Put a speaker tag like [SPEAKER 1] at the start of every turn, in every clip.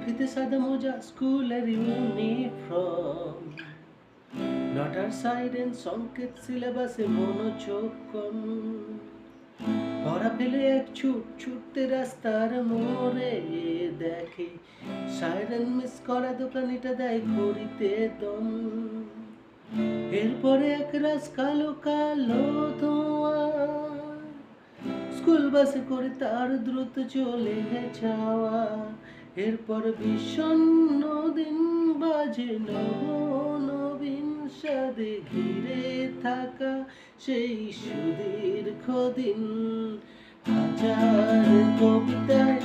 [SPEAKER 1] ফিতে সাদা মোজা স্কুলের ইউনিফর্ম, নটার সাইরেন সংকেত সিলেবাসে মনোযোগ কম। পড়া ফেলে এক ছুটতে রাস্তার মোড়ে দেখে সাইরেন মিস করা দোকানিটা দেয় ঘড়িতে দম। এরপরে এক রাস কালো কালো ধোঁয়া স্কুল বাসে করে তার দ্রুত চলে যাওয়া। এরপর বিষণ্ণ দিন বাজে নবীন সাদে ঘিরে থাকা সেই সুদীর্ঘ দিন। হাজার কবিতায়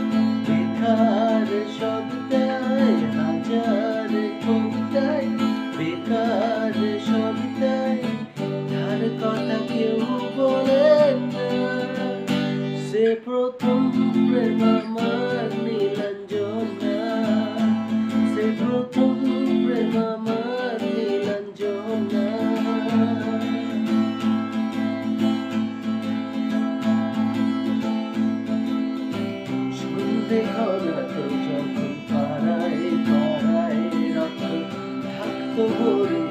[SPEAKER 1] বেকার সবিতায়, হাজার কবিতায় বেকার সবিতায়, তার কথা কেউ বলে না। সে প্রথম প্রেম আমার নীলাঞ্জনা, সে প্রথম প্রেম আমার নীলাঞ্জনা। সন্ধে ঘনাত যখন পাড়ায় পাড়ায় রত থাকতো ভরে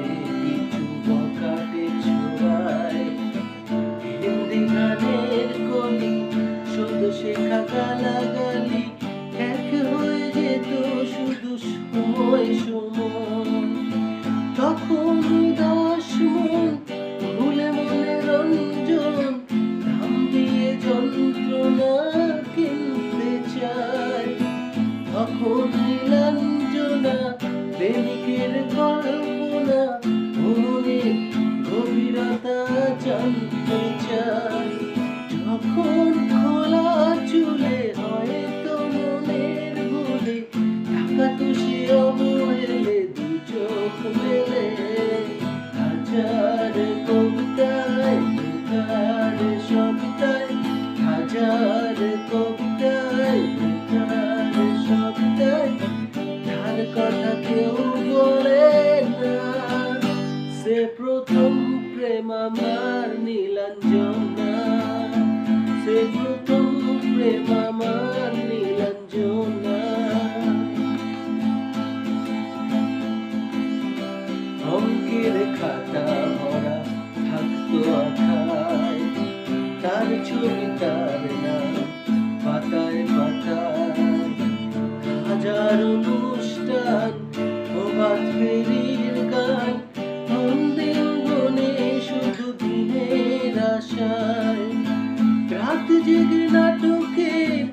[SPEAKER 1] কিছু বকাটে ছোড়ায়। হিন্দি গানের কলি শুধু শেখা গালাগালি, এক হয়ে যেত শুধু সময় সময়। তখন উদাস মন ভুলে মনে রঞ্জন, দাম দিয়ে যন্ত্রণা কিনতে চায়। তখন নীলাঞ্জনা প্রেমিকের কল্পনা, মনের গভীরতা জানতে চায়। যখন খোলা চুলে হয়তো মনের ভুলে তাকাতো সে অবহেলে দু চোখ মেলে। হাজার কবিতায় বেকার সবিতায়, হাজার কবিতায় বেকার সবিতায়, তার কথা কেউ বলে না। সে প্রথম প্রেম আমার নীলাঞ্জনা, সে প্রথম প্রেম আমার নীলাঞ্জনা। অঙ্কের খাতা ভরা থাকতো আঁকায়, তার ছবি তার নাম পাতায় পাতায়। হাজার অনুষ্ঠান প্রভাত ফেরির গান, মন দিন বনে শুধু দিনের আশায়। রাত জেগে নাটকের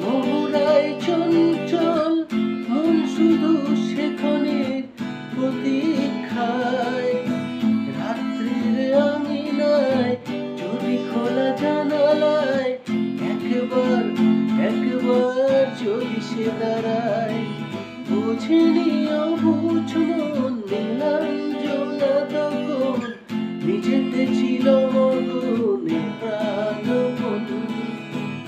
[SPEAKER 1] মোহরায় চঞ্চল, মন শুধু সেখানের প্রতীক্ষায়। রাত্রির আঙিনায় যদি খোলা জানালায় একবার যদি সে দাঁড়ায়। বুঝিনি অবুঝ মন নীলাঞ্জনা তখন নিজেতে ছিল মগনে প্রাণপণ।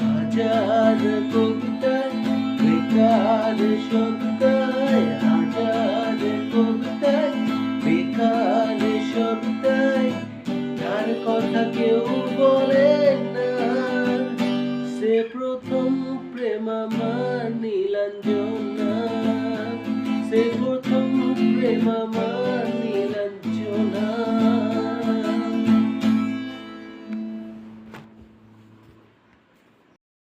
[SPEAKER 1] হাজার কবিতায় বেকার সবিতায়, হাজার কবিতায় বেকার সবিতায়, তার কথা কেউ বলে না। সে প্রথম প্রেম আমার নীলাঞ্জনা, সে প্রথম প্রেম আমার নীলাঞ্জনা।